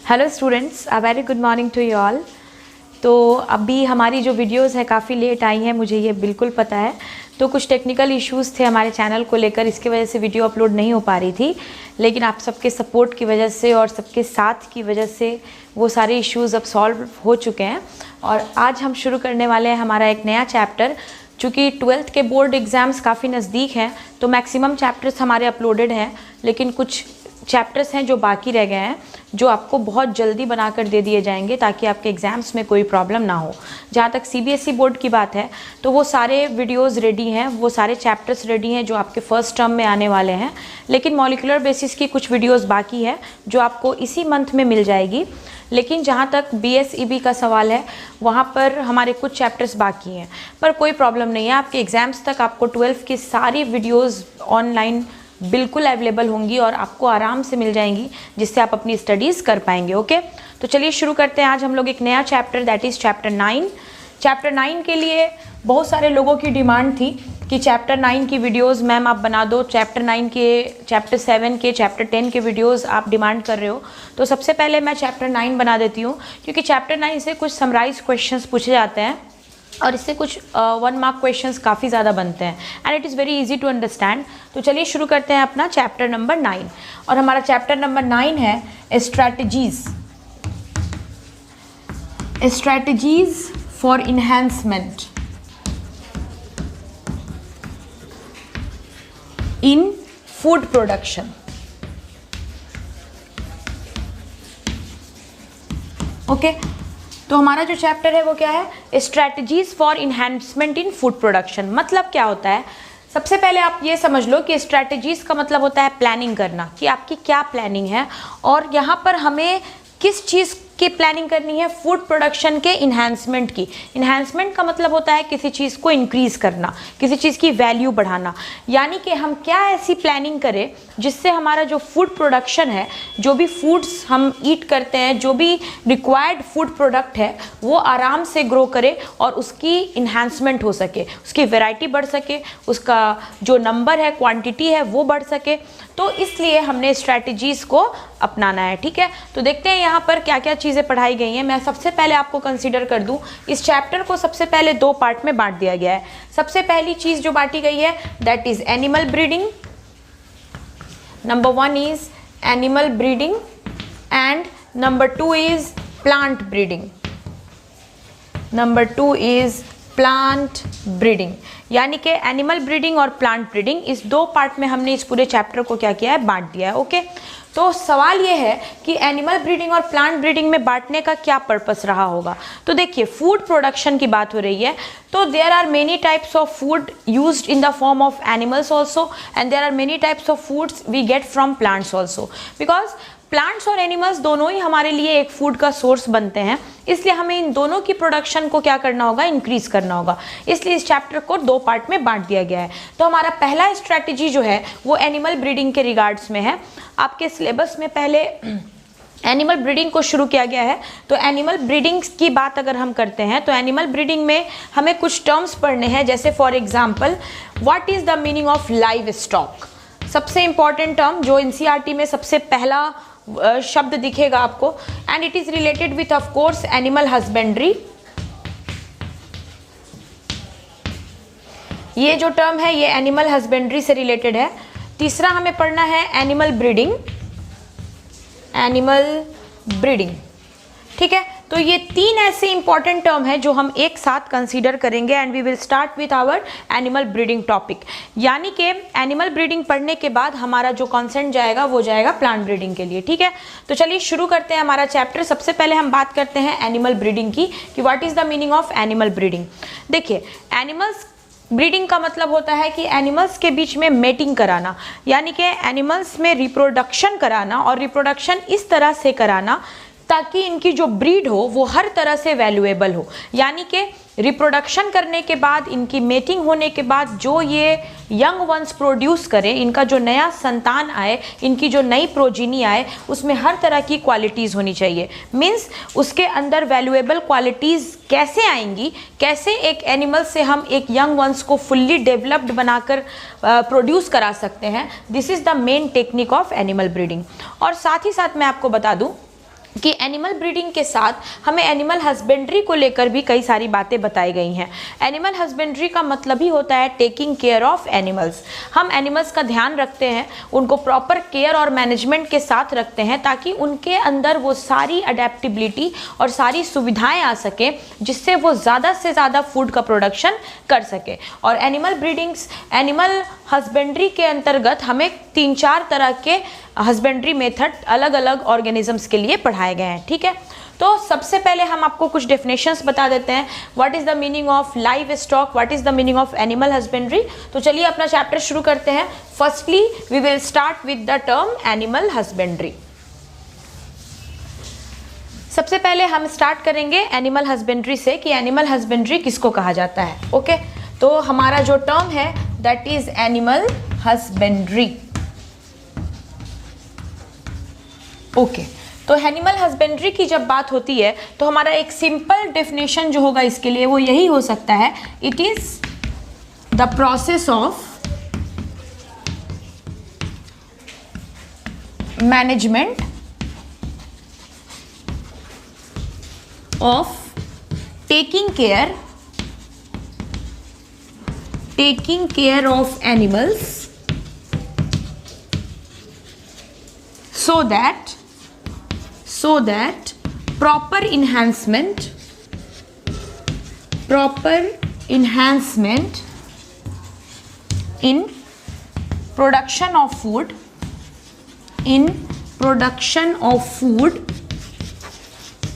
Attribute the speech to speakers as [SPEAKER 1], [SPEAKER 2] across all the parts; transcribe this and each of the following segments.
[SPEAKER 1] Hello students, a very good morning to you all. तो अभी हमारी जो वीडियोस है काफ़ी लेट आई हैं, मुझे ये बिल्कुल पता है। तो कुछ टेक्निकल इश्यूज़ थे हमारे चैनल को लेकर, इसकी वजह से वीडियो अपलोड नहीं हो पा रही थी। लेकिन आप सबके सपोर्ट की वजह से और सबके साथ की वजह से वो सारे इश्यूज़ अब सॉल्व हो चुके हैं। और आज हम शुरू करने वाले हैं हमारा एक नया चैप्टर। चूँकि 12th के बोर्ड एग्ज़ाम्स काफ़ी नज़दीक हैं तो मैक्सिमम चैप्टर्स हमारे अपलोडेड हैं, लेकिन कुछ चैप्टर्स हैं जो बाकी रह गए हैं, जो आपको बहुत जल्दी बनाकर दे दिए जाएंगे ताकि आपके एग्ज़ाम्स में कोई प्रॉब्लम ना हो। जहाँ तक CBSE बोर्ड की बात है तो वो सारे वीडियोस रेडी हैं, वो सारे चैप्टर्स रेडी हैं जो आपके फर्स्ट टर्म में आने वाले हैं। लेकिन मॉलिक्यूलर बेसिस की कुछ वीडियोस बाकी है जो आपको इसी मंथ में मिल जाएगी। लेकिन जहाँ तक BSEB का सवाल है वहाँ पर हमारे कुछ चैप्टर्स बाकी हैं, पर कोई प्रॉब्लम नहीं है। आपके एग्ज़ाम्स तक आपको 12 की सारी वीडियोज़ ऑनलाइन बिल्कुल अवेलेबल होंगी और आपको आराम से मिल जाएंगी, जिससे आप अपनी स्टडीज़ कर पाएंगे। ओके, तो चलिए शुरू करते हैं। आज हम लोग एक नया chapter, that is chapter 9। Chapter 9 के लिए बहुत सारे लोगों की डिमांड थी कि चैप्टर 9 की वीडियोस मैम आप बना दो। चैप्टर 9 के, चैप्टर 7 के, चैप्टर 10 के वीडियोस आप डिमांड कर रहे हो। तो सबसे पहले मैं चैप्टर 9 बना देती हूँ, क्योंकि चैप्टर 9 से कुछ समराइज क्वेश्चंस पूछे जाते हैं और इससे कुछ 1 मार्क क्वेश्चंस काफ़ी ज़्यादा बनते हैं and it is very easy to understand. तो चलिए शुरू करते हैं अपना चैप्टर नंबर 9। और हमारा चैप्टर नंबर 9 है strategies for enhancement in food production. Okay, तो हमारा जो चैप्टर है वो क्या है? Strategies for enhancement in food production. मतलब क्या होता है? सबसे पहले आप ये समझ लो कि स्ट्रैटेजीज का मतलब होता है प्लानिंग करना, कि आपकी क्या प्लानिंग है और यहाँ पर हमें किस चीज़ की प्लानिंग करनी है? फूड प्रोडक्शन के इन्हांसमेंट की। इन्हांसमेंट का मतलब होता है किसी चीज़ को इंक्रीज़ करना, किसी चीज़ की वैल्यू बढ़ाना। यानी कि हम क्या ऐसी प्लानिंग करें जिससे हमारा जो फूड प्रोडक्शन है, जो भी फूड्स हम ईट करते हैं, जो भी रिक्वायर्ड फूड प्रोडक्ट है, वो आराम से ग्रो करे और उसकी इन्हांसमेंट हो सके, उसकी वैरायटी बढ़ सके, उसका जो नंबर है, क्वांटिटी है, वो बढ़ सके। तो इसलिए हमने स्ट्रैटेजीज़ को अपनाना है। ठीक है, तो देखते हैं यहाँ पर क्या क्या चीज़ें पढ़ाई गई हैं। मैं सबसे पहले आपको कंसीडर कर दूँ, इस चैप्टर को सबसे पहले 2 पार्ट में बांट दिया गया है। सबसे पहली चीज़ जो बांटी गई है that is animal breeding. Number 1 is animal breeding and number 2 is plant breeding. Number 2 is plant breeding. यानी कि एनिमल ब्रीडिंग और प्लांट ब्रीडिंग, इस 2 पार्ट में हमने इस पूरे चैप्टर को क्या किया है? बांट दिया है। ओके, तो सवाल ये है कि एनिमल ब्रीडिंग और प्लांट ब्रीडिंग में बांटने का क्या पर्पस रहा होगा? तो देखिए, फूड प्रोडक्शन की बात हो रही है, तो there are many types of food used in the form of animals also and there are many types of foods we get from plants also. Because plants और एनिमल्स दोनों ही हमारे लिए एक फूड का सोर्स बनते हैं, इसलिए हमें इन दोनों की प्रोडक्शन को क्या करना होगा? इंक्रीज करना होगा। इसलिए इस चैप्टर को 2 पार्ट में बांट दिया गया है। तो हमारा पहला स्ट्रैटेजी जो है वो एनिमल ब्रीडिंग के रिगार्ड्स में है। आपके सिलेबस में पहले एनिमल ब्रीडिंग को शुरू किया गया है। तो एनिमल ब्रीडिंग की बात अगर हम करते हैं तो एनिमल ब्रीडिंग में हमें कुछ टर्म्स पढ़ने हैं, जैसे for example what is the meaning of live stock. सबसे इंपॉर्टेंट टर्म जो NCERT में सबसे पहला शब्द दिखेगा आपको, and it is related width of course animal husbandry. ये जो टर्म है ये एनिमल हस्बेंड्री से रिलेटेड है। तीसरा हमें पढ़ना है एनिमल ब्रीडिंग। एनिमल ब्रीडिंग, ठीक है। तो ये 3 ऐसे इंपॉर्टेंट टर्म है जो हम एक साथ कंसीडर करेंगे and we will start with our animal breeding topic. यानी कि एनिमल ब्रीडिंग पढ़ने के बाद हमारा जो कॉन्सेंट जाएगा वो जाएगा प्लांट ब्रीडिंग के लिए। ठीक है, तो चलिए शुरू करते हैं हमारा चैप्टर। सबसे पहले हम बात करते हैं एनिमल ब्रीडिंग की, कि what is the meaning of animal breeding. देखिए, एनिमल्स ब्रीडिंग का मतलब होता है कि एनिमल्स के बीच में मेटिंग कराना, यानी कि एनिमल्स में रिप्रोडक्शन कराना, और रिप्रोडक्शन इस तरह से कराना ताकि इनकी जो ब्रीड हो वो हर तरह से वैल्यूएबल हो। यानी कि रिप्रोडक्शन करने के बाद, इनकी मेटिंग होने के बाद जो ये यंग वंस प्रोड्यूस करें, इनका जो नया संतान आए, इनकी जो नई प्रोजीनी आए, उसमें हर तरह की क्वालिटीज़ होनी चाहिए। मीन्स उसके अंदर वैल्यूएबल क्वालिटीज़ कैसे आएंगी, कैसे एक एनिमल से हम एक यंग वंस को फुल्ली डेवलप्ड बनाकर प्रोड्यूस करा सकते हैं, this is the main technique of animal breeding. और साथ ही साथ मैं आपको बता दूँ कि एनिमल ब्रीडिंग के साथ हमें एनिमल हस्बेंड्री को लेकर भी कई सारी बातें बताई गई हैं। एनिमल हस्बेंड्री का मतलब ही होता है टेकिंग केयर ऑफ एनिमल्स। हम एनिमल्स का ध्यान रखते हैं, उनको प्रॉपर केयर और मैनेजमेंट के साथ रखते हैं ताकि उनके अंदर वो सारी अडेप्टिबिलिटी और सारी सुविधाएं आ सके जिससे वो ज़्यादा से ज़्यादा फूड का प्रोडक्शन कर सके। और एनिमल हस्बेंड्री के अंतर्गत हमें 3-4 तरह के हस्बेंड्री मेथड अलग अलग ऑर्गेनिजम्स के लिए पढ़ाए गए हैं। ठीक है, तो सबसे पहले हम आपको कुछ डेफिनेशंस बता देते हैं। What is the meaning of livestock, what is the meaning of animal husbandry. तो चलिए अपना चैप्टर शुरू करते हैं। Firstly we will start with the term animal husbandry. सबसे पहले हम स्टार्ट करेंगे एनिमल हस्बेंड्री से कि एनिमल हस्बेंड्री किसको कहा जाता है। ओके, तो हमारा जो टर्म है that is animal husbandry. Okay, तो एनिमल हस्बेंड्री की जब बात होती है तो हमारा एक सिंपल डेफिनेशन जो होगा इसके लिए वो यही हो सकता है, it is the process of management of taking care of animals so that proper enhancement in production of food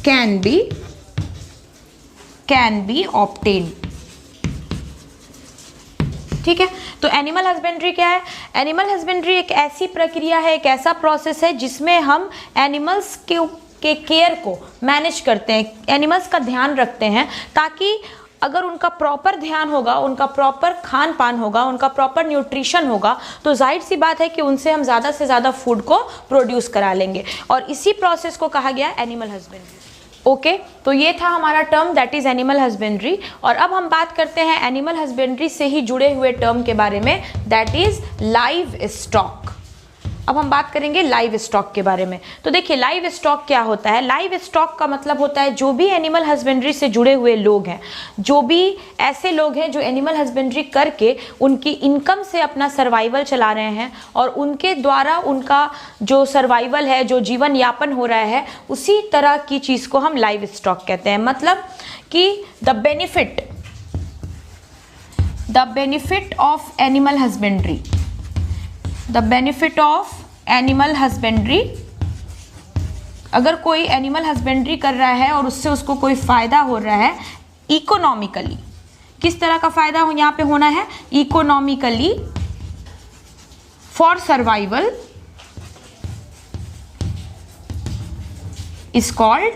[SPEAKER 1] can be obtained। ठीक है, तो एनिमल हस्बेंड्री क्या है? एनिमल हस्बेंड्री एक ऐसी प्रक्रिया है, एक ऐसा प्रोसेस है जिसमें हम एनिमल्स के केयर को मैनेज करते हैं, एनिमल्स का ध्यान रखते हैं ताकि अगर उनका प्रॉपर ध्यान होगा, उनका प्रॉपर खान पान होगा, उनका प्रॉपर न्यूट्रिशन होगा तो जाहिर सी बात है कि उनसे हम ज़्यादा से ज़्यादा फूड को प्रोड्यूस करा लेंगे और इसी प्रोसेस को कहा गया एनिमल हस्बेंड्री। ओके, तो ये था हमारा term that is animal husbandry. और अब हम बात करते हैं एनिमल हस्बेंड्री से ही जुड़े हुए टर्म के बारे में दैट इज लाइव स्टॉक। अब हम बात करेंगे लाइव स्टॉक के बारे में। तो देखिए लाइव स्टॉक क्या होता है। लाइव स्टॉक का मतलब होता है जो भी एनिमल हस्बेंड्री से जुड़े हुए लोग हैं, जो भी ऐसे लोग हैं जो एनिमल हस्बेंड्री करके उनकी इनकम से अपना सर्वाइवल चला रहे हैं और उनके द्वारा उनका जो सर्वाइवल है, जो जीवन यापन हो रहा है, उसी तरह की चीज़ को हम लाइव स्टॉक कहते हैं। मतलब कि the benefit of animal husbandry, the benefit of animal husbandry, अगर कोई एनिमल हस्बेंड्री कर रहा है और उससे उसको कोई फायदा हो रहा है इकोनॉमिकली, किस तरह का फायदा हो यहाँ पे होना है? Economically for survival is called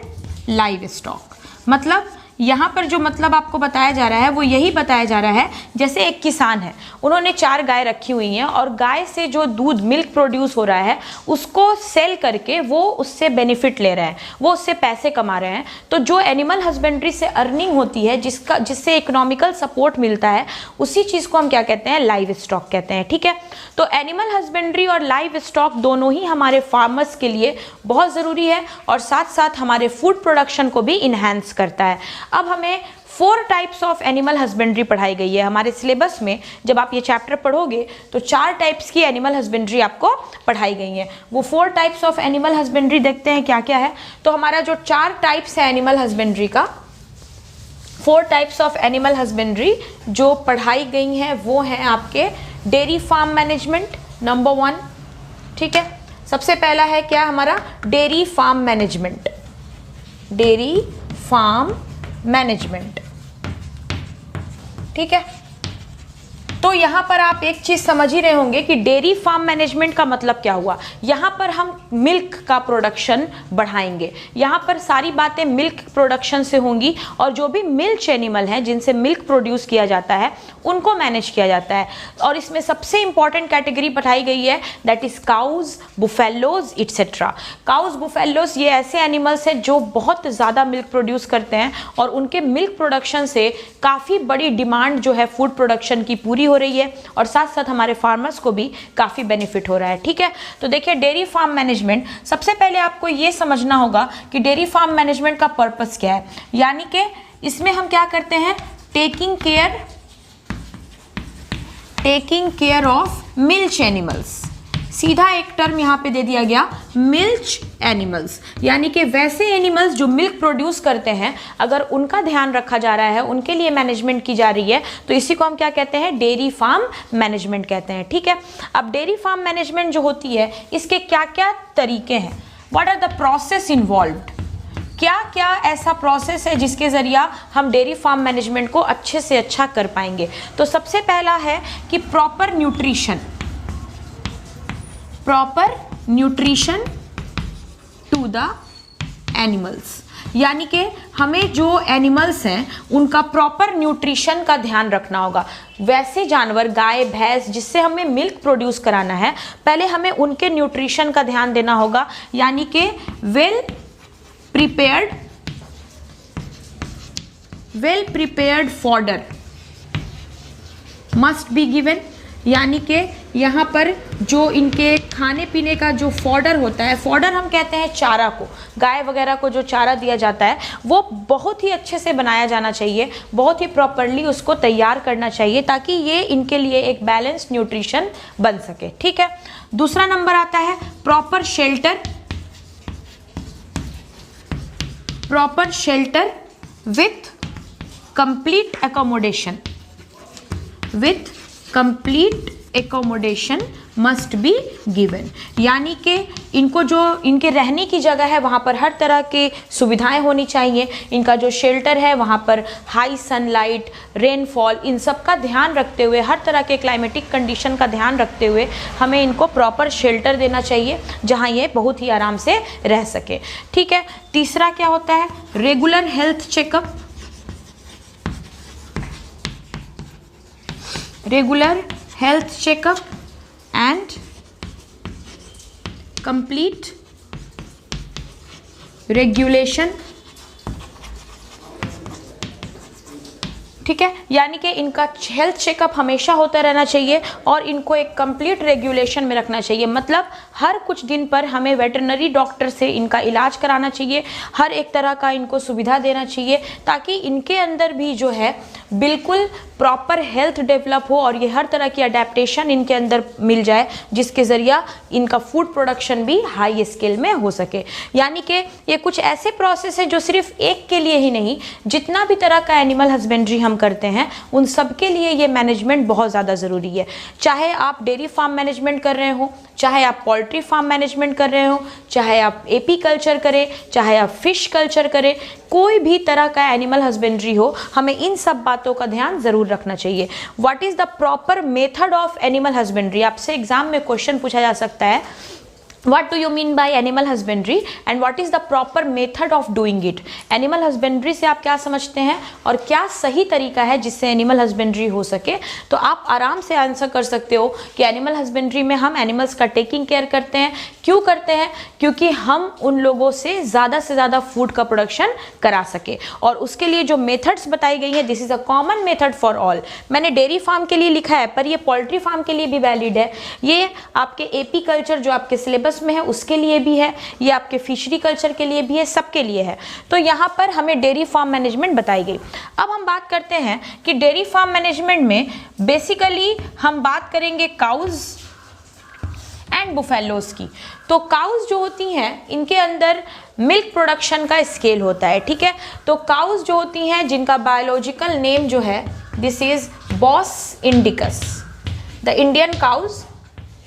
[SPEAKER 1] live stock. मतलब यहाँ पर जो मतलब आपको बताया जा रहा है वो यही बताया जा रहा है, जैसे एक किसान है, उन्होंने 4 गाय रखी हुई हैं और गाय से जो दूध मिल्क प्रोड्यूस हो रहा है उसको सेल करके वो उससे बेनिफिट ले रहे हैं, वो उससे पैसे कमा रहे हैं। तो जो एनिमल हस्बेंड्री से अर्निंग होती है, जिससे इकोनॉमिकल सपोर्ट मिलता है, उसी चीज़ को हम क्या कहते हैं? लाइव स्टॉक कहते हैं। ठीक है, तो एनिमल हस्बेंड्री और लाइव स्टॉक दोनों ही हमारे फार्मर्स के लिए बहुत ज़रूरी है और साथ साथ हमारे फूड प्रोडक्शन को भी इन्हेंस करता है। अब हमें 4 टाइप्स ऑफ एनिमल हस्बेंड्री पढ़ाई गई है हमारे सिलेबस में। जब आप ये चैप्टर पढ़ोगे तो 4 टाइप्स की एनिमल हस्बेंड्री आपको पढ़ाई गई है। वो 4 टाइप्स ऑफ एनिमल हस्बेंड्री देखते हैं क्या क्या है। तो हमारा जो 4 टाइप्स है एनिमल हस्बेंड्री का, 4 टाइप्स ऑफ एनिमल हस्बेंड्री जो पढ़ाई गई हैं वो हैं आपके डेयरी फार्म मैनेजमेंट नंबर 1। ठीक है, सबसे पहला है क्या हमारा? Dairy farm management, dairy farm management. ठीक है, तो यहाँ पर आप एक चीज़ समझ ही रहे होंगे कि डेयरी फार्म मैनेजमेंट का मतलब क्या हुआ। यहाँ पर हम मिल्क का प्रोडक्शन बढ़ाएंगे, यहाँ पर सारी बातें मिल्क प्रोडक्शन से होंगी और जो भी मिल्क एनिमल हैं जिनसे मिल्क प्रोड्यूस किया जाता है उनको मैनेज किया जाता है। और इसमें सबसे इंपॉर्टेंट कैटेगरी बताई गई है that is cows, buffaloes etcetera. Cows, buffaloes ये ऐसे एनिमल्स हैं जो बहुत ज़्यादा मिल्क प्रोड्यूस करते हैं और उनके मिल्क प्रोडक्शन से काफ़ी बड़ी डिमांड जो है फूड प्रोडक्शन की पूरी हो रही है और साथ साथ हमारे फार्मर्स को भी काफ़ी बेनिफिट हो रहा है। ठीक है, तो देखिए डेयरी फार्म मैनेजमेंट, सबसे पहले आपको ये समझना होगा कि डेयरी फार्म मैनेजमेंट का पर्पस क्या है। यानी कि इसमें हम क्या करते हैं, taking care of milch animals. सीधा एक टर्म यहाँ पे दे दिया गया, मिल्च एनिमल्स, यानी कि वैसे एनिमल्स जो मिल्क प्रोड्यूस करते हैं, अगर उनका ध्यान रखा जा रहा है, उनके लिए मैनेजमेंट की जा रही है, तो इसी को हम क्या कहते हैं, डेयरी फार्म मैनेजमेंट कहते हैं। ठीक है, अब डेयरी फार्म मैनेजमेंट जो होती है, इसके क्या क्या तरीके हैं, what are the process involved, क्या क्या ऐसा प्रोसेस है जिसके जरिया हम डेयरी फार्म मैनेजमेंट को अच्छे से अच्छा कर पाएंगे। तो सबसे पहला है कि proper nutrition to the animals, यानी कि हमें जो एनिमल्स हैं उनका प्रॉपर न्यूट्रिशन का ध्यान रखना होगा। वैसे जानवर, गाय भैंस, जिससे हमें मिल्क प्रोड्यूस कराना है, पहले हमें उनके न्यूट्रिशन का ध्यान देना होगा, यानी कि well prepared fodder must be given, यानी कि यहाँ पर जो इनके खाने पीने का जो फॉडर होता है, फॉडर हम कहते हैं चारा को, गाय वगैरह को जो चारा दिया जाता है वो बहुत ही अच्छे से बनाया जाना चाहिए, बहुत ही प्रॉपरली उसको तैयार करना चाहिए ताकि ये इनके लिए एक बैलेंस न्यूट्रिशन बन सके। ठीक है, दूसरा नंबर आता है proper shelter with complete accommodation must be given, यानी कि इनको जो इनके रहने की जगह है वहाँ पर हर तरह की सुविधाएं होनी चाहिए। इनका जो शेल्टर है वहाँ पर हाई सनलाइट, रेनफॉल, इन सब का ध्यान रखते हुए, हर तरह के क्लाइमेटिक कंडीशन का ध्यान रखते हुए हमें इनको प्रॉपर शेल्टर देना चाहिए जहाँ ये बहुत ही आराम से रह सके। ठीक है, तीसरा क्या होता है, regular health checkup and complete regulation। ठीक है, यानी कि इनका हेल्थ चेकअप हमेशा होता रहना चाहिए और इनको एक कंप्लीट रेगुलेशन में रखना चाहिए, मतलब हर कुछ दिन पर हमें वेटरनरी डॉक्टर से इनका इलाज कराना चाहिए, हर एक तरह का इनको सुविधा देना चाहिए ताकि इनके अंदर भी जो है बिल्कुल प्रॉपर हेल्थ डेवलप हो और ये हर तरह की अडेप्टेशन इनके अंदर मिल जाए जिसके ज़रिया इनका फूड प्रोडक्शन भी हाई स्केल में हो सके। यानी कि ये कुछ ऐसे प्रोसेस है जो सिर्फ एक के लिए ही नहीं, जितना भी तरह का एनिमल हस्बेंड्री हम करते हैं उन सब के लिए ये मैनेजमेंट बहुत ज़्यादा ज़रूरी है। चाहे आप डेयरी फार्म मैनेजमेंट कर रहे हो, चाहे आप पोल्ट्री फार्म मैनेजमेंट कर रहे हो, चाहे आप एपी कल्चर करें, चाहे आप फिश कल्चर करें, कोई भी तरह का एनिमल हस्बेंड्री हो, हमें इन सब बातों का ध्यान ज़रूर रखना चाहिए। What is the proper method of animal husbandry, आपसे एग्जाम में क्वेश्चन पूछा जा सकता है, What do you mean by animal husbandry and what is the proper method of doing it? Animal husbandry से आप क्या समझते हैं और क्या सही तरीका है जिससे एनिमल हस्बेंड्री हो सके। तो आप आराम से आंसर कर सकते हो कि एनिमल हस्बेंड्री में हम एनिमल्स का टेकिंग केयर करते हैं। क्यों करते हैं? क्योंकि हम उन लोगों से ज़्यादा फूड का प्रोडक्शन करा सके और उसके लिए जो मेथड्स बताई गई है, this is a common method for all. मैंने डेयरी फार्म के लिए लिखा है पर ये पोल्ट्री फार्म के लिए भी वैलिड है, ये आपके एपी कल्चर जो आपके सिलेबस में है उसके लिए भी है, ये आपके फिशरी कल्चर के लिए भी है, सबके लिए है। तो यहाँ पर हमें डेयरी फार्म मैनेजमेंट बताई गई। अब हम बात करते हैं कि डेयरी फार्म मैनेजमेंट में बेसिकली हम बात करेंगे काउज एंड बुफेलोज की। तो काउज जो होती हैं इनके अंदर मिल्क प्रोडक्शन का स्केल होता है। ठीक है, तो काउज जो होती हैं जिनका बायोलॉजिकल नेम जो है this is Bos indicus. The Indian cows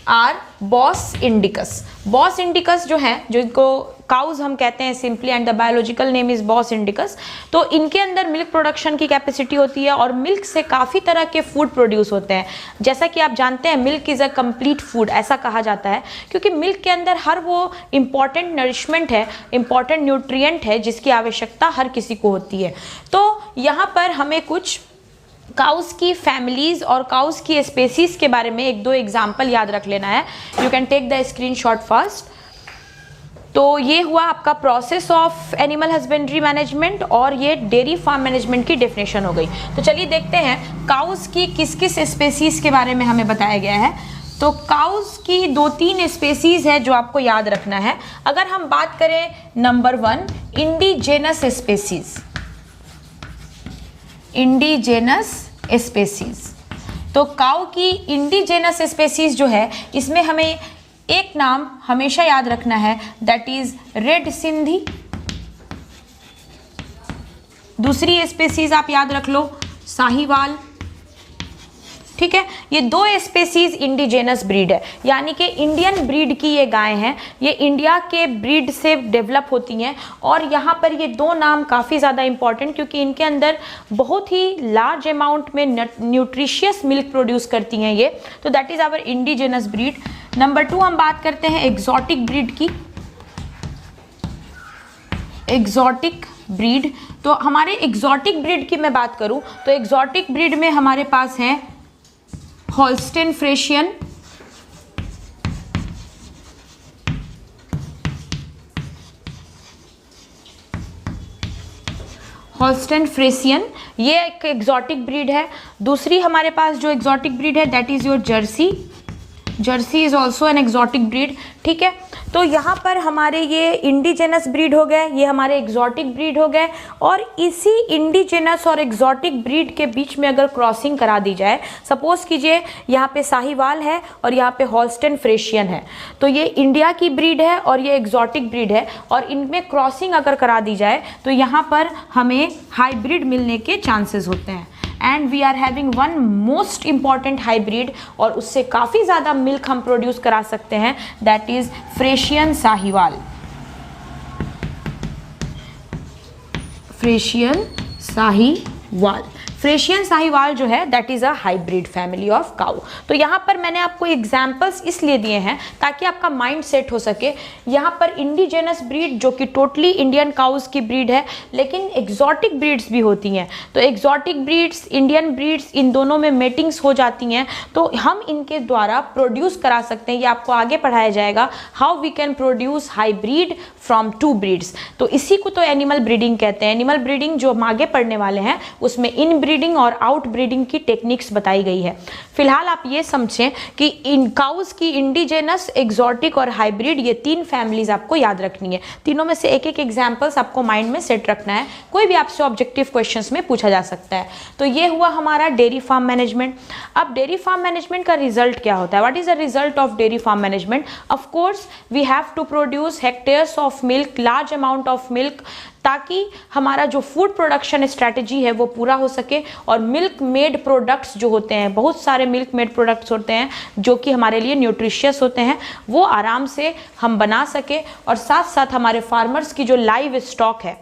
[SPEAKER 1] are Bos indicus. Bos indicus जो है, जो इनको काउज हम कहते हैं simply and the biological name is Bos indicus. तो इनके अंदर मिल्क प्रोडक्शन की कैपेसिटी होती है और मिल्क से काफ़ी तरह के फूड प्रोड्यूस होते हैं। जैसा कि आप जानते हैं milk is a complete food, ऐसा कहा जाता है क्योंकि मिल्क के अंदर हर वो इम्पॉर्टेंट नरिशमेंट है, इम्पॉर्टेंट न्यूट्रिएंट है जिसकी आवश्यकता हर किसी को होती है। तो यहाँ पर हमें कुछ काउस की फैमिलीज और काउस की स्पेसीज के बारे में एक दो एग्जाम्पल याद रख लेना है। You can take the screenshot first. तो ये हुआ आपका process of animal husbandry management और ये डेयरी फार्म मैनेजमेंट की डेफिनेशन हो गई। तो चलिए देखते हैं काउस की किस किस स्पेसीज के बारे में हमें बताया गया है। तो काउस की 2-3 स्पेसीज है जो आपको याद रखना है। अगर हम बात करें number 1 indigenous species, indigenous species, तो काउ की इंडिजेनस स्पेसीज जो है इसमें हमें एक नाम हमेशा याद रखना है, दैट इज रेड सिंधी। दूसरी स्पेसीज आप याद रख लो साहीवाल, ठीक है। ये 2 स्पेसीज इंडिजेनस ब्रीड है, यानी कि इंडियन ब्रीड की ये गाय हैं, ये इंडिया के ब्रीड से डेवलप होती हैं। और यहाँ पर ये 2 नाम काफ़ी ज़्यादा इंपॉर्टेंट, क्योंकि इनके अंदर बहुत ही लार्ज अमाउंट में न्यूट्रिशियस मिल्क प्रोड्यूस करती हैं ये, तो that is our indigenous breed. Number 2 हम बात करते हैं एग्जॉटिक ब्रीड की। एग्जॉटिक ब्रीड, तो हमारे एग्जॉटिक ब्रीड की मैं बात करूं तो एग्जॉटिक ब्रीड में हमारे पास है होल्स्टेन फ्रेशियन, होल्स्टेन फ्रेशियन, ये एक एग्जॉटिक ब्रीड है। दूसरी हमारे पास जो एग्जॉटिक ब्रीड है that is your Jersey. Jersey is also an exotic breed, ठीक है। तो यहाँ पर हमारे ये इंडिजेनस ब्रीड हो गए, ये हमारे एग्जॉटिक ब्रीड हो गए। और इसी इंडिजेनस और एग्जॉटिक ब्रीड के बीच में अगर क्रॉसिंग करा दी जाए, सपोज कीजिए यहाँ पे साहीवाल है और यहाँ पे होल्स्टेन फ्रेशियन है, तो ये इंडिया की ब्रीड है और ये एग्जॉटिक ब्रीड है, और इनमें क्रॉसिंग अगर करा दी जाए तो यहाँ पर हमें हाइब्रिड मिलने के चांसेस होते हैं। And we are having one most important hybrid, और उससे काफ़ी ज़्यादा मिल्क हम प्रोड्यूस करा सकते हैं, दैट इज फ्रेशियन साहीवाल। फ्रेशियन साहीवाल, फ्रेशियन साहीवाल जो है that is a hybrid family of cow. तो यहाँ पर मैंने आपको एग्जाम्पल्स इसलिए दिए हैं ताकि आपका माइंड सेट हो सके। यहाँ पर इंडिजेनस ब्रीड जो कि टोटली इंडियन काउस की ब्रीड है, लेकिन एग्जॉटिक ब्रीड्स भी होती हैं। तो एग्जॉटिक ब्रीड्स, इंडियन ब्रीड्स, इन दोनों में मेटिंग्स हो जाती हैं, तो हम इनके द्वारा प्रोड्यूस करा सकते हैं। ये आपको आगे पढ़ाया जाएगा, how we can produce hybrid from 2 breeds. तो इसी को तो एनिमल ब्रीडिंग कहते हैं। एनिमल ब्रीडिंग जो हम आगे पढ़ने वाले हैं उसमें इन ब्रीडिंग और आउट ब्रीडिंग की टेक्निक्स बताई गई है। फिलहाल आप ये समझें कि इन काउस की इंडिजेनस, एग्जॉटिक और हाइब्रिड, ये 3 फैमिलीज आपको याद रखनी है। तीनों में से एक एक एग्जाम्पल्स आपको माइंड में सेट रखना है, कोई भी आपसे ऑब्जेक्टिव क्वेश्चंस में पूछा जा सकता है। तो ये हुआ हमारा डेयरी फार्म मैनेजमेंट। अब डेयरी फार्म मैनेजमेंट का रिजल्ट क्या होता है? What is the result of dairy farm management? Of course we have to produce hectares of milk, large amount of milk, ताकि हमारा जो फूड प्रोडक्शन स्ट्रैटेजी है वो पूरा हो सके। और मिल्क मेड प्रोडक्ट्स जो होते हैं, बहुत सारे मिल्क मेड प्रोडक्ट्स होते हैं जो कि हमारे लिए न्यूट्रिशियस होते हैं, वो आराम से हम बना सके, और साथ साथ हमारे फार्मर्स की जो लाइव स्टॉक है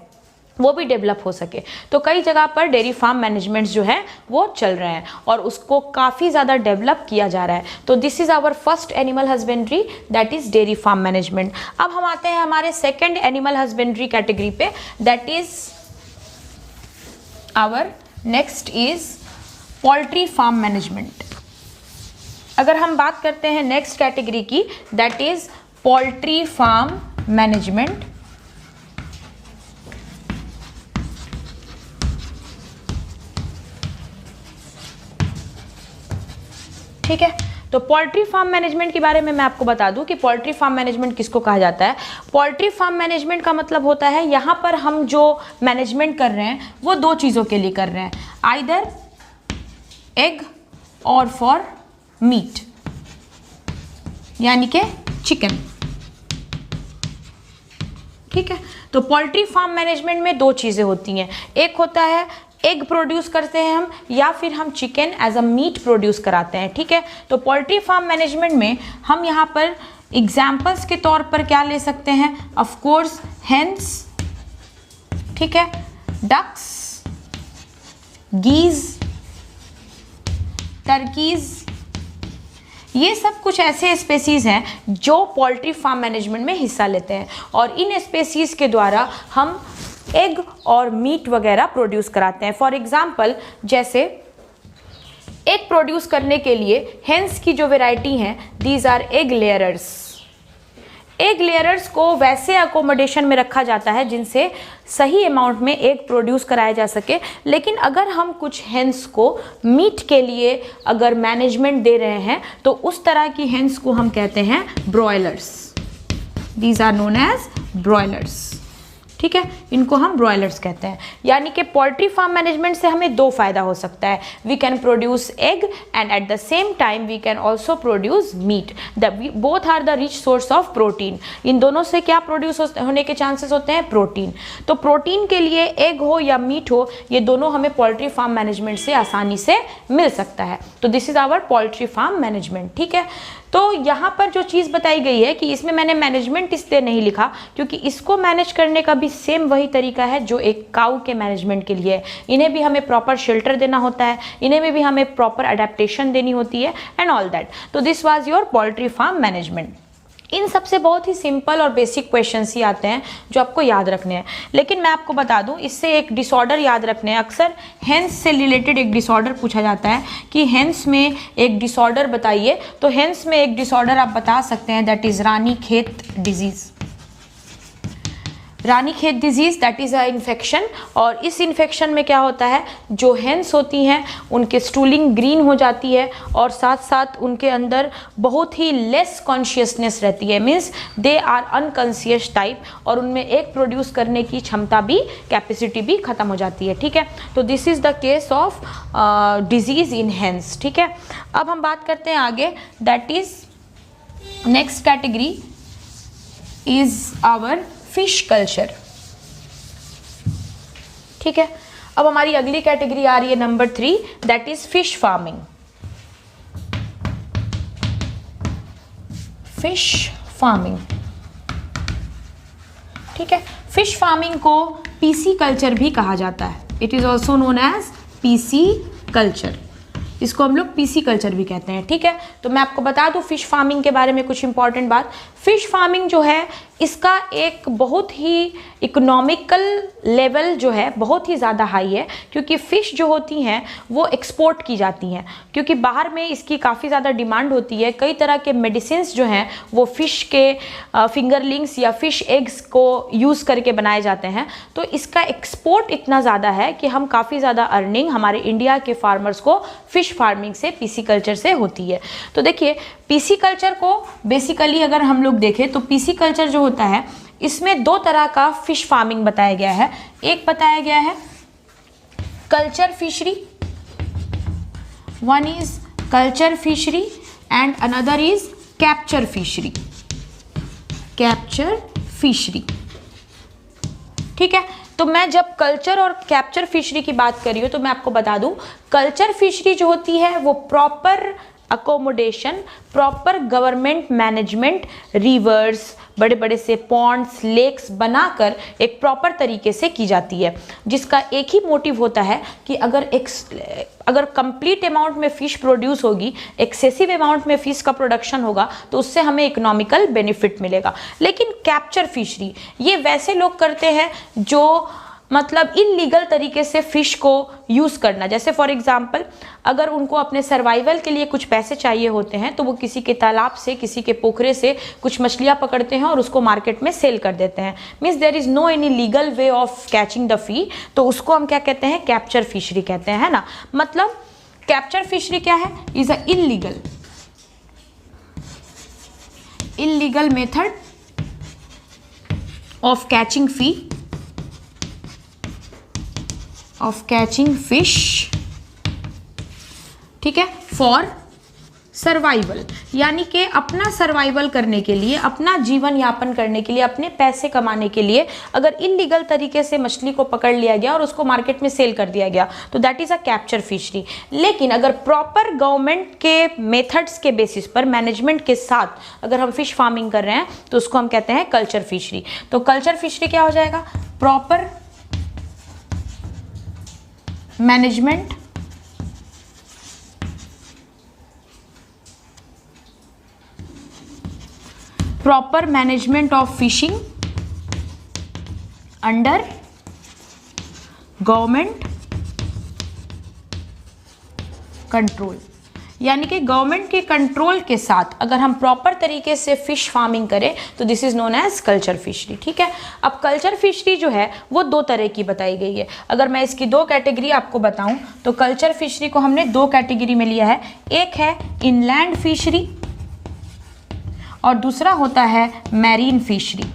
[SPEAKER 1] वो भी डेवलप हो सके। तो कई जगह पर डेयरी फार्म मैनेजमेंट जो है वो चल रहे हैं और उसको काफ़ी ज़्यादा डेवलप किया जा रहा है। तो this is our first animal husbandry, that is dairy farm management. अब हम आते हैं हमारे सेकेंड एनिमल हस्बेंड्री कैटेगरी पे, that is our next is poultry farm management. अगर हम बात करते हैं नेक्स्ट कैटेगरी की, that is poultry farm management. ठीक है, तो पोल्ट्री फार्म मैनेजमेंट के बारे में मैं आपको बता दूं कि पोल्ट्री फार्म मैनेजमेंट किसको कहा जाता है। पोल्ट्री फार्म मैनेजमेंट का मतलब होता है यहाँ पर हम जो मैनेजमेंट कर रहे हैं वो 2 चीज़ों के लिए कर रहे हैं, आइदर एग और फॉर मीट, यानी कि चिकन। ठीक है, तो पोल्ट्री फार्म मैनेजमेंट में 2 चीज़ें होती हैं, एक होता है एग प्रोड्यूस करते हैं हम, या फिर हम chicken as a meat produce कराते हैं। ठीक है, तो पोल्ट्री फार्म मैनेजमेंट में हम यहाँ पर एग्जाम्पल्स के तौर पर क्या ले सकते हैं? ऑफ कोर्स हेंस, ठीक है, डक्स, गीज, टर्कीज, ये सब कुछ ऐसे स्पेसीज हैं जो पोल्ट्री फार्म मैनेजमेंट में हिस्सा लेते हैं, और इन स्पेसीज के द्वारा हम एग और मीट वगैरह प्रोड्यूस कराते हैं। फॉर एग्जाम्पल, जैसे एग प्रोड्यूस करने के लिए हेंस की जो वेराइटी हैं, these are egg layers. Egg layers को वैसे अकोमोडेशन में रखा जाता है जिनसे सही अमाउंट में एग प्रोड्यूस कराया जा सके। लेकिन अगर हम कुछ हेंस को मीट के लिए अगर मैनेजमेंट दे रहे हैं तो उस तरह की हेंस को हम कहते हैं broilers. These are known as broilers. ठीक है, इनको हम ब्रॉयलर्स कहते हैं। यानी कि पोल्ट्री फार्म मैनेजमेंट से हमें दो फायदा हो सकता है, we can produce egg and at the same time we can also produce meat. Both are the rich source of protein. इन दोनों से क्या प्रोड्यूस होने के चांसेस होते हैं? प्रोटीन। तो प्रोटीन के लिए एग हो या मीट हो, ये दोनों हमें पोल्ट्री फार्म मैनेजमेंट से आसानी से मिल सकता है। तो this is our poultry farm management. ठीक है, तो यहाँ पर जो चीज़ बताई गई है कि इसमें मैंने मैनेजमेंट इसलिए नहीं लिखा क्योंकि इसको मैनेज करने का भी सेम वही तरीका है जो एक काऊ के मैनेजमेंट के लिए है। इन्हें भी हमें प्रॉपर शेल्टर देना होता है, इन्हें में भी हमें प्रॉपर अडेप्टेशन देनी होती है एंड ऑल दैट। तो this was your poultry farm management. इन सबसे बहुत ही सिंपल और बेसिक क्वेश्चंस ही आते हैं जो आपको याद रखने हैं। लेकिन मैं आपको बता दूं, इससे एक डिसऑर्डर याद रखने हैं। अक्सर हेंस से रिलेटेड एक डिसऑर्डर पूछा जाता है कि हेंस में एक डिसऑर्डर बताइए। तो हेंस में एक डिसऑर्डर आप बता सकते हैं, that is Ranikhet disease. Ranikhet disease that is a infection. और इस इन्फेक्शन में क्या होता है, जो हेंस होती हैं उनके स्टूलिंग ग्रीन हो जाती है और साथ साथ उनके अंदर बहुत ही लेस कॉन्शियसनेस रहती है, means they are unconscious type, और उनमें एग प्रोड्यूस करने की क्षमता भी, कैपेसिटी भी खत्म हो जाती है। ठीक है, तो this is the case of disease in hens. ठीक है, अब हम बात करते हैं आगे, that is next category is our fish culture. ठीक है, अब हमारी अगली कैटेगरी आ रही है number 3, that is fish farming. Fish farming, ठीक है, फिश फार्मिंग को पीसी कल्चर भी कहा जाता है। It is also known as pisciculture. इसको हम लोग पीसी कल्चर भी कहते हैं। ठीक है, तो मैं आपको बता दूं फिश फार्मिंग के बारे में कुछ इंपॉर्टेंट बात। फिश फार्मिंग जो है इसका एक बहुत ही इकोनॉमिकल लेवल जो है बहुत ही ज़्यादा हाई है, क्योंकि फ़िश जो होती हैं वो एक्सपोर्ट की जाती हैं, क्योंकि बाहर में इसकी काफ़ी ज़्यादा डिमांड होती है। कई तरह के मेडिसिन्स जो हैं वो फ़िश के फिंगरलिंग्स या फ़िश एग्स को यूज़ करके बनाए जाते हैं। तो इसका एक्सपोर्ट इतना ज़्यादा है कि हम काफ़ी ज़्यादा अर्निंग हमारे इंडिया के फार्मर्स को फ़िश फार्मिंग से, पीसी कल्चर से होती है। तो देखिए, पीसी कल्चर को बेसिकली अगर हम लोग देखें तो पीसी कल्चर जो होता है इसमें दो तरह का फिश फार्मिंग बताया गया है। एक बताया गया है culture fishery, one is culture fishery and another is capture fishery. Capture fishery, ठीक है। तो मैं जब कल्चर और कैप्चर फिशरी की बात कर रही हूँ तो मैं आपको बता दूं, कल्चर फिशरी जो होती है वो proper accommodation, proper government management, reverse, बड़े बड़े से पॉन्ड्स, लेक्स बनाकर एक प्रॉपर तरीके से की जाती है, जिसका एक ही मोटिव होता है कि अगर कंप्लीट अमाउंट में फ़िश प्रोड्यूस होगी, एक्सेसिव अमाउंट में फ़िश का प्रोडक्शन होगा तो उससे हमें इकोनॉमिकल बेनिफिट मिलेगा। लेकिन कैप्चर फिशरी ये वैसे लोग करते हैं जो मतलब इलीगल तरीके से फ़िश को यूज़ करना, जैसे फॉर एग्जांपल अगर उनको अपने सर्वाइवल के लिए कुछ पैसे चाहिए होते हैं तो वो किसी के तालाब से, किसी के पोखरे से कुछ मछलियाँ पकड़ते हैं और उसको मार्केट में सेल कर देते हैं। Means there is no any legal way of catching the fee, तो उसको हम क्या कहते हैं, कैप्चर फिशरी कहते हैं, है ना। मतलब कैप्चर फिशरी क्या है, is a illegal method of catching fish, ठीक है, फॉर सर्वाइवल, यानी कि अपना सर्वाइवल करने के लिए, अपना जीवन यापन करने के लिए, अपने पैसे कमाने के लिए अगर इलीगल तरीके से मछली को पकड़ लिया गया और उसको मार्केट में सेल कर दिया गया तो that is a capture fishery. लेकिन अगर प्रॉपर गवर्नमेंट के मेथड्स के बेसिस पर, मैनेजमेंट के साथ अगर हम फिश फार्मिंग कर रहे हैं तो उसको हम कहते हैं कल्चर फिशरी। तो कल्चर फिशरी क्या हो जाएगा, proper management, proper management of fishing under government control. यानी कि गवर्नमेंट के कंट्रोल के साथ अगर हम प्रॉपर तरीके से फिश फार्मिंग करें तो this is known as culture fishery. ठीक है, अब कल्चर फिशरी जो है वो दो तरह की बताई गई है। अगर मैं इसकी दो कैटेगरी आपको बताऊं तो कल्चर फिशरी को हमने दो कैटेगरी में लिया है, एक है इनलैंड फिशरी और दूसरा होता है मैरीन फिशरी।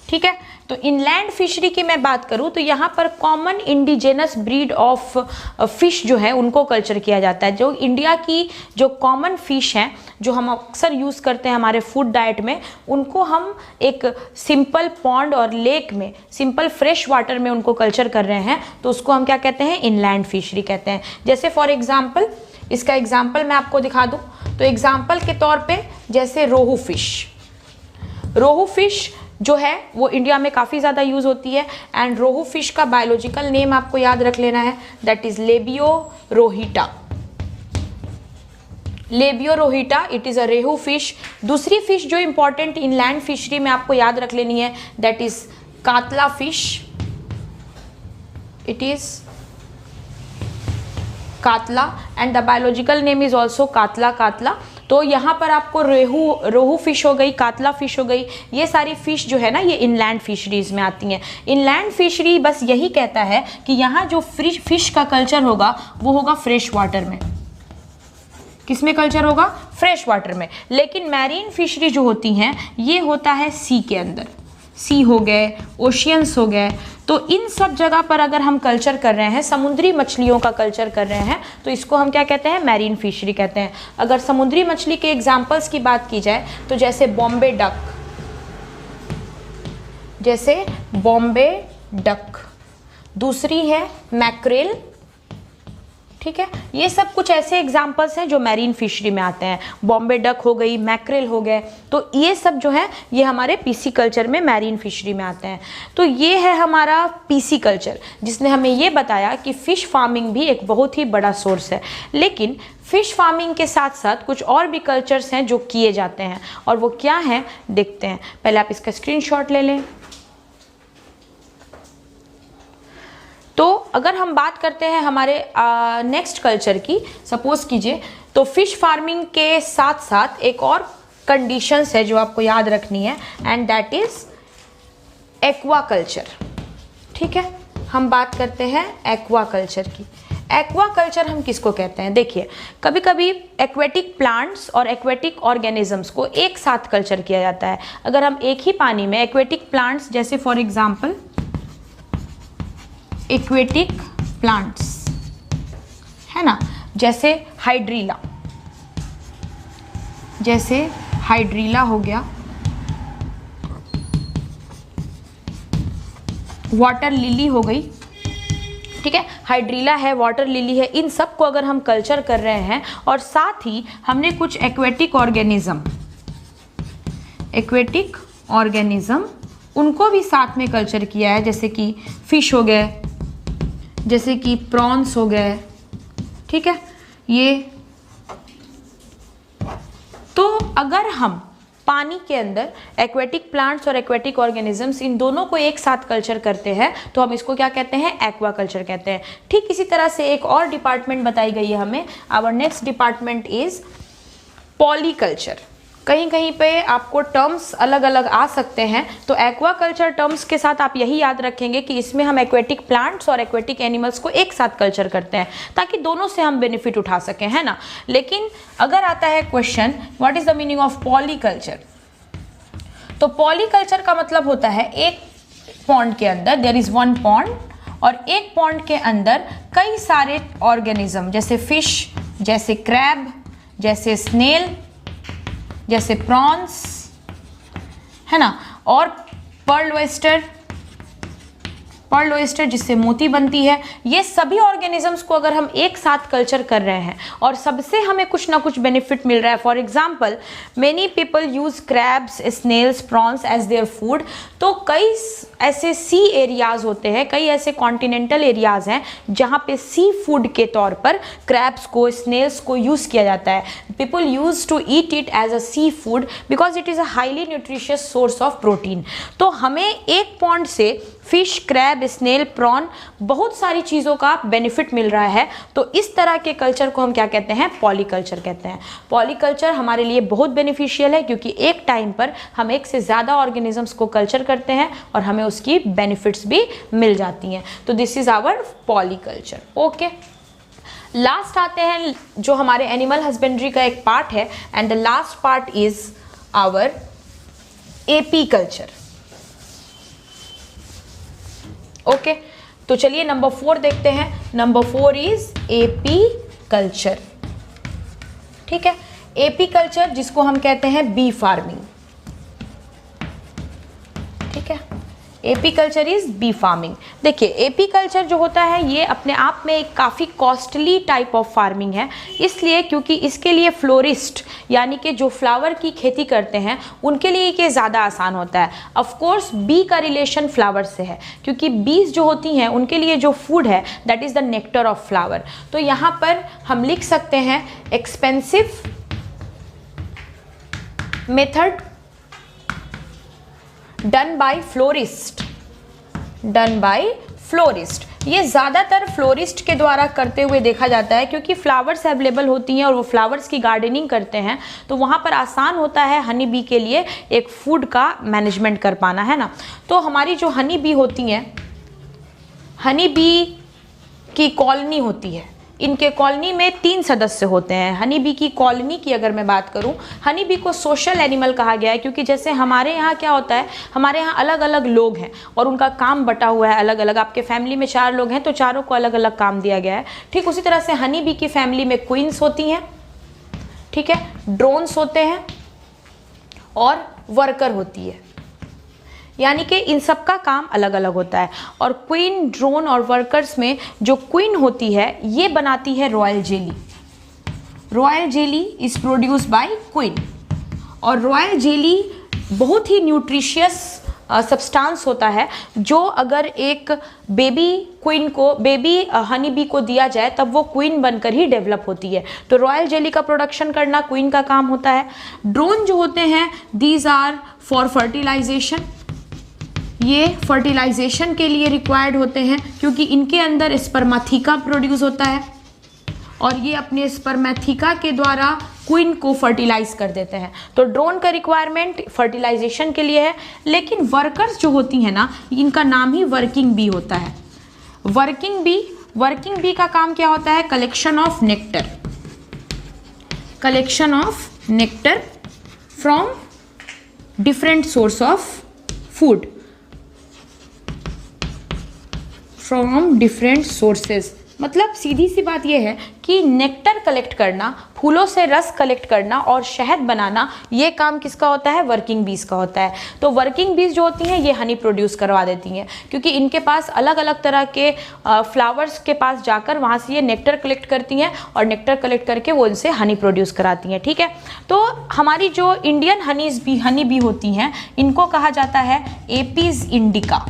[SPEAKER 1] ठीक है, तो इनलैंड फिशरी की मैं बात करूं तो यहाँ पर common indigenous breed of fish जो है उनको कल्चर किया जाता है। जो इंडिया की जो कॉमन फिश हैं जो हम अक्सर यूज़ करते हैं हमारे फूड डाइट में, उनको हम एक सिंपल पॉन्ड और लेक में, सिंपल फ्रेश वाटर में उनको कल्चर कर रहे हैं, तो उसको हम क्या कहते हैं, इनलैंड फिशरी कहते हैं। जैसे फॉर एग्जाम्पल, इसका एग्जाम्पल मैं आपको दिखा दूँ तो एग्जाम्पल के तौर पर जैसे रोहू फिश, रोहू फिश जो है वो इंडिया में काफ़ी ज़्यादा यूज़ होती है। एंड रोहू फिश का बायोलॉजिकल नेम आपको याद रख लेना है, that is Labeo rohita. Labeo rohita, it is a rohu fish. दूसरी फिश जो इंपॉर्टेंट इनलैंड फिशरी में आपको याद रख लेनी है, that is catla fish. It is catla and the biological name is also catla catla. तो यहाँ पर आपको रोहू फिश हो गई, कातला फिश हो गई, ये सारी फिश जो है ना ये इनलैंड फिशरीज में आती हैं। इनलैंड फिशरी बस यही कहता है कि यहाँ जो फिश का कल्चर होगा वो होगा फ्रेश वाटर में। किस में कल्चर होगा, फ्रेश वाटर में। लेकिन मैरीन फिशरी जो होती हैं ये होता है सी के अंदर, सी हो गए, ओशियंस हो गए। तो इन सब जगह पर अगर हम कल्चर कर रहे हैं, समुद्री मछलियों का कल्चर कर रहे हैं, तो इसको हम क्या कहते हैं, मैरीन फिशरी कहते हैं। अगर समुद्री मछली के एग्जाम्पल्स की बात की जाए तो जैसे बॉम्बे डक, जैसे बॉम्बे डक, दूसरी है मैक्रेल। ठीक है, ये सब कुछ ऐसे एग्जाम्पल्स हैं जो मैरीन फिशरी में आते हैं। बॉम्बे डक हो गई, मैक्रेल हो गए, तो ये सब जो है ये हमारे पीसी कल्चर में मैरीन फिशरी में आते हैं। तो ये है हमारा पीसी कल्चर जिसने हमें ये बताया कि फ़िश फार्मिंग भी एक बहुत ही बड़ा सोर्स है। लेकिन फ़िश फार्मिंग के साथ साथ कुछ और भी कल्चर्स हैं जो किए जाते हैं, और वो क्या हैं देखते हैं। पहले आप इसका स्क्रीनशॉट ले लें। तो अगर हम बात करते हैं हमारे नेक्स्ट कल्चर की, सपोज कीजिए, तो फिश फार्मिंग के साथ साथ एक और कंडीशंस है जो आपको याद रखनी है, and that is aqua culture. ठीक है, हम बात करते हैं एक्वा कल्चर की। एक्वा कल्चर हम किसको कहते हैं, देखिए कभी कभी एक्वेटिक प्लांट्स और एक्वेटिक ऑर्गेनिजम्स को एक साथ कल्चर किया जाता है। अगर हम एक ही पानी में एक्वेटिक प्लांट्स, जैसे फॉर एग्जाम्पल एक्वेटिक प्लांट्स है ना, जैसे हाइड्रीला, जैसे हाइड्रीला हो गया, वाटर लिली हो गई। ठीक है, हाइड्रीला है, वाटर लिली है, इन सब को अगर हम कल्चर कर रहे हैं और साथ ही हमने कुछ एक्वेटिक ऑर्गेनिज्म उनको भी साथ में कल्चर किया है, जैसे कि फिश हो गए, जैसे कि प्रॉन्स हो गए। ठीक है, ये तो अगर हम पानी के अंदर एक्वेटिक प्लांट्स और एक्वेटिक ऑर्गेनिजम्स इन दोनों को एक साथ कल्चर करते हैं तो हम इसको क्या कहते हैं, एक्वा कल्चर कहते हैं। ठीक इसी तरह से एक और डिपार्टमेंट बताई गई है हमें, our next department is polyculture. कहीं कहीं पे आपको टर्म्स अलग अलग आ सकते हैं, तो एक्वा कल्चर टर्म्स के साथ आप यही याद रखेंगे कि इसमें हम एक्वेटिक प्लांट्स और एक्वेटिक एनिमल्स को एक साथ कल्चर करते हैं ताकि दोनों से हम बेनिफिट उठा सकें, है ना। लेकिन अगर आता है question what is the meaning of polyculture, तो पॉलीकल्चर का मतलब होता है एक पॉन्ड के अंदर, देयर इज वन पॉन्ड, और एक पॉन्ड के अंदर कई सारे ऑर्गेनिज्म, जैसे फिश, जैसे क्रैब, जैसे स्नेल, जैसे प्रॉन्स, है ना, और पर्ल ऑयस्टर जिससे मोती बनती है। ये सभी ऑर्गेनिजम्स को अगर हम एक साथ कल्चर कर रहे हैं और सबसे हमें कुछ ना कुछ बेनिफिट मिल रहा है, for example many people use crabs, snails, prawns as their food. तो कई ऐसे सी एरियाज होते हैं, कई ऐसे कॉन्टिनेंटल एरियाज हैं जहाँ पे सी फूड के तौर पर क्रैब्स को, स्नेल्स को यूज़ किया जाता है। People use to eat it as a seafood because it is a highly nutritious source of protein. तो हमें एक पॉन्ड से फिश, क्रैब, स्नेल, प्रॉन, बहुत सारी चीज़ों का बेनिफिट मिल रहा है। तो इस तरह के कल्चर को हम क्या कहते हैं? पॉलीकल्चर कहते हैं। पॉलीकल्चर हमारे लिए बहुत बेनिफिशियल है क्योंकि एक टाइम पर हम एक से ज़्यादा ऑर्गेनिजम्स को कल्चर करते हैं और हमें उसकी बेनिफिट्स भी मिल जाती हैं। तो this is our polyculture. Okay, last आते हैं जो हमारे एनिमल हस्बेंड्री का एक पार्ट है, and the last part is our apiculture. Okay, तो चलिए नंबर 4 देखते हैं। Number 4 is apiculture. ठीक है, एपीकल्चर जिसको हम कहते हैं बी फार्मिंग। ठीक है, एपीकल्चर इज बी फार्मिंग। देखिए, एपीकल्चर जो होता है ये अपने आप में एक काफ़ी कॉस्टली टाइप ऑफ फार्मिंग है, इसलिए क्योंकि इसके लिए फ्लोरिस्ट यानी कि जो फ्लावर की खेती करते हैं उनके लिए ये ज़्यादा आसान होता है। ऑफ कोर्स बी का रिलेशन फ्लावर से है क्योंकि बीज जो होती हैं उनके लिए जो फूड है that is the nectar of flower. तो यहाँ पर हम लिख सकते हैं expensive method done by florist. Done by florist, ये ज़्यादातर फ्लोरिस्ट के द्वारा करते हुए देखा जाता है क्योंकि फ्लावर्स अवेलेबल होती हैं और वो फ्लावर्स की गार्डनिंग करते हैं, तो वहाँ पर आसान होता है हनी बी के लिए एक फूड का मैनेजमेंट कर पाना, है ना। तो हमारी जो हनी बी होती हैं, हनी बी की कॉलोनी होती है, इनके कॉलोनी में 3 सदस्य होते हैं। हनी बी की कॉलोनी की अगर मैं बात करूं, हनी बी को सोशल एनिमल कहा गया है क्योंकि जैसे हमारे यहाँ क्या होता है, हमारे यहाँ अलग अलग लोग हैं और उनका काम बटा हुआ है अलग अलग। आपके फैमिली में 4 लोग हैं तो चारों को अलग अलग काम दिया गया है। ठीक उसी तरह से हनी बी की फैमिली में क्वींस होती हैं, ठीक है, ड्रोन्स होते हैं और वर्कर होती है, यानी कि इन सब का काम अलग अलग होता है। और क्वीन, ड्रोन और वर्कर्स में जो क्वीन होती है ये बनाती है royal jelly. Royal jelly is produce by queen, और रॉयल जेली बहुत ही न्यूट्रिशियस सब्सटेंस होता है जो अगर एक बेबी क्वीन को, बेबी हनी बी को दिया जाए तब वो क्वीन बनकर ही डेवलप होती है। तो रॉयल जेली का प्रोडक्शन करना क्वीन का काम होता है। ड्रोन जो होते हैं दीज आर फॉर फर्टिलाइजेशन, ये फर्टिलाइजेशन के लिए रिक्वायर्ड होते हैं क्योंकि इनके अंदर स्पर्मेथिका प्रोड्यूस होता है और ये अपने स्पर्मेथिका के द्वारा क्वीन को फर्टिलाइज कर देते हैं। तो ड्रोन का रिक्वायरमेंट फर्टिलाइजेशन के लिए है। लेकिन वर्कर्स जो होती हैं ना, इनका नाम ही वर्किंग बी होता है। वर्किंग बी का काम क्या होता है? Collection of nectar, collection of nectar from different source of food, from different sources. मतलब सीधी सी बात यह है कि नेक्टर कलेक्ट करना, फूलों से रस कलेक्ट करना और शहद बनाना, ये काम किसका होता है? वर्किंग बीज का होता है। तो वर्किंग बीज जो होती हैं ये हनी प्रोड्यूस करवा देती हैं क्योंकि इनके पास अलग अलग तरह के फ्लावर्स के पास जाकर वहाँ से ये नेक्टर कलेक्ट करती हैं और नेक्टर कलेक्ट करके वो इनसे हनी प्रोड्यूस कराती हैं। ठीक है, तो हमारी जो इंडियन हनी बी होती हैं इनको कहा जाता है APs indica.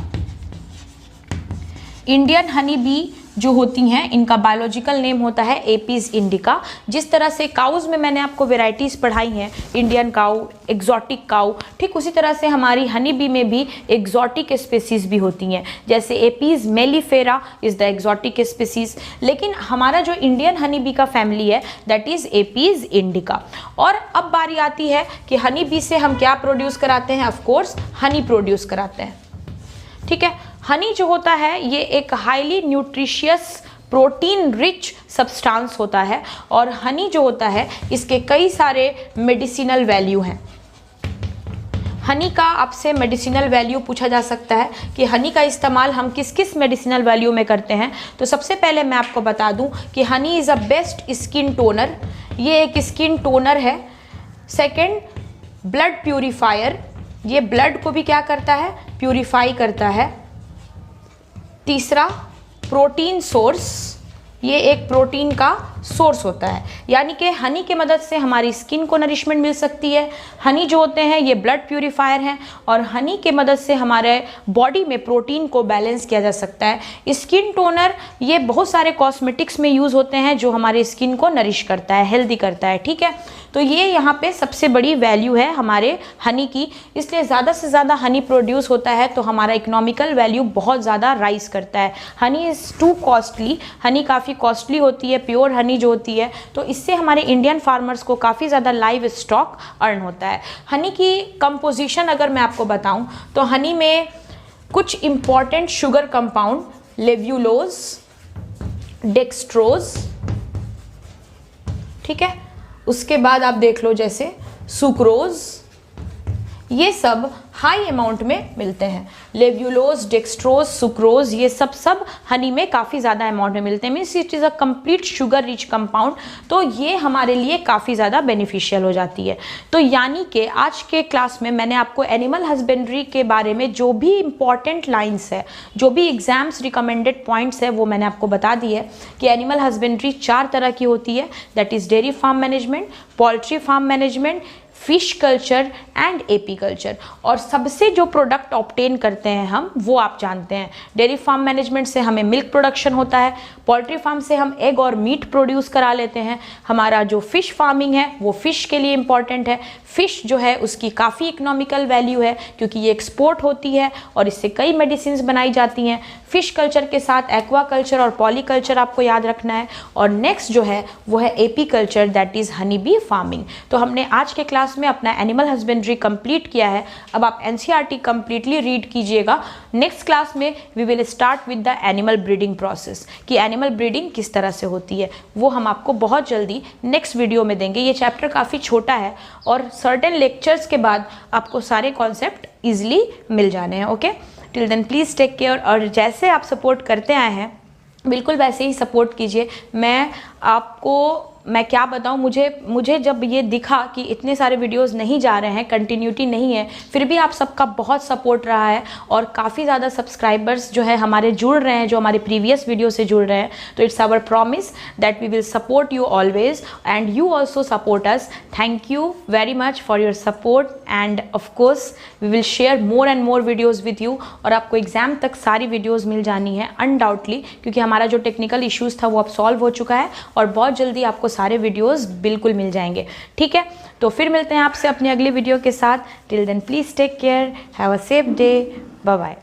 [SPEAKER 1] Indian honey bee जो होती हैं इनका बायोलॉजिकल नेम होता है एपीज इंडिका। जिस तरह से काउज में मैंने आपको वेराइटीज़ पढ़ाई हैं, इंडियन काउ, एग्जॉटिक काउ, ठीक उसी तरह से हमारी हनी बी में भी एग्जॉटिक स्पीसीज भी होती हैं, जैसे APs mellifera is the exotic species. लेकिन हमारा जो इंडियन हनी बी का फैमिली है दैट इज़ एपीज इंडिका। और अब बारी आती है कि हनी बी से हम क्या प्रोड्यूस कराते हैं? ऑफकोर्स हनी प्रोड्यूस कराते हैं। ठीक है, हनी जो होता है ये एक highly nutritious protein rich substance होता है और हनी जो होता है इसके कई सारे मेडिसिनल वैल्यू हैं। हनी का आपसे मेडिसिनल वैल्यू पूछा जा सकता है कि हनी का इस्तेमाल हम किस किस मेडिसिनल वैल्यू में करते हैं। तो सबसे पहले मैं आपको बता दूं कि Honey is a best skin toner, ये एक स्किन टोनर है। सेकेंड, ब्लड प्यूरिफायर, ये ब्लड को भी क्या करता है? प्यूरिफाई करता है। तीसरा, प्रोटीन सोर्स, ये एक प्रोटीन का सोर्स होता है। यानी कि हनी के मदद से हमारी स्किन को नरिशमेंट मिल सकती है। हनी जो होते हैं ये ब्लड प्यूरिफायर हैं और हनी के मदद से हमारे बॉडी में प्रोटीन को बैलेंस किया जा सकता है। स्किन टोनर ये बहुत सारे कॉस्मेटिक्स में यूज़ होते हैं जो हमारे स्किन को नरिश करता है, हेल्दी करता है, ठीक है। तो ये यहाँ पे सबसे बड़ी वैल्यू है हमारे हनी की, इसलिए ज़्यादा से ज़्यादा हनी प्रोड्यूस होता है तो हमारा इकोनॉमिकल वैल्यू बहुत ज़्यादा राइज करता है। Honey is to costly, Honey काफ़ी कॉस्टली होती है, प्योर हनी जो होती है, तो इससे हमारे इंडियन फार्मर्स को काफ़ी ज़्यादा लाइव स्टॉक अर्न होता है। हनी की कंपोजिशन अगर मैं आपको बताऊँ तो हनी में कुछ इंपॉर्टेंट शुगर कंपाउंड, लेव्यूलोज, डेक्सट्रोज, ठीक है, उसके बाद आप देख लो जैसे सुक्रोज, ये सब हाई अमाउंट में मिलते हैं। लेव्यूलोज, डेक्सट्रोज, सुक्रोज ये सब हनी में काफ़ी ज़्यादा अमाउंट में मिलते हैं। Means it is a complete sugar rich compound, तो ये हमारे लिए काफ़ी ज़्यादा बेनिफिशियल हो जाती है। तो यानी कि आज के क्लास में मैंने आपको एनिमल हस्बेंड्री के बारे में जो भी इंपॉर्टेंट लाइन्स है, जो भी एग्जाम्स रिकमेंडेड पॉइंट्स है, वो मैंने आपको बता दी है कि एनिमल हस्बेंड्री 4 तरह की होती है, that is dairy farm management, poultry farm management, fish culture and apiculture. और सबसे जो प्रोडक्ट ऑब्टेन करते हैं हम, वो आप जानते हैं। डेयरी फार्म मैनेजमेंट से हमें मिल्क प्रोडक्शन होता है, पोल्ट्री फार्म से हम एग और मीट प्रोड्यूस करा लेते हैं। हमारा जो फिश फार्मिंग है वो फिश के लिए इम्पॉर्टेंट है। फिश जो है उसकी काफ़ी इकोनॉमिकल वैल्यू है क्योंकि ये एक्सपोर्ट होती है और इससे कई मेडिसिन बनाई जाती हैं। फिश कल्चर के साथ एक्वा कल्चर और पॉलीकल्चर आपको याद रखना है। और नेक्स्ट जो है वो है AP culture, that is honey bee farming. तो हमने आज के क्लास में अपना एनिमल हस्बेंड्री कंप्लीट किया है। अब आप एनसीईआरटी कंप्लीटली रीड कीजिएगा। नेक्स्ट क्लास में we will start with the animal breeding process, कि एनिमल ब्रीडिंग किस तरह से होती है, वो हम आपको बहुत जल्दी नेक्स्ट वीडियो में देंगे। ये चैप्टर काफ़ी छोटा है और सर्टेन लेक्चर्स के बाद आपको सारे कॉन्सेप्ट ईजिली मिल जाने हैं। Okay, till then please take care. और जैसे आप सपोर्ट करते आए हैं बिल्कुल वैसे ही सपोर्ट कीजिए। मैं क्या बताऊं, मुझे जब ये दिखा कि इतने सारे वीडियोस नहीं जा रहे हैं, कंटिन्यूटी नहीं है, फिर भी आप सबका बहुत सपोर्ट रहा है और काफ़ी ज़्यादा सब्सक्राइबर्स जो है हमारे जुड़ रहे हैं, जो हमारे प्रीवियस वीडियो से जुड़ रहे हैं। तो it's our promise that we will support you always and you also support us. Thank you very much for your support and of course we will share more and more videos with you. और आपको exam तक सारी videos मिल जानी है undoubtedly, क्योंकि हमारा जो technical issues था वो अब सॉल्व हो चुका है और बहुत जल्दी आपको सारे वीडियोस बिल्कुल मिल जाएंगे। ठीक है, तो फिर मिलते हैं आपसे अपनी अगली वीडियो के साथ। Till then please take care, have a safe day, bye bye.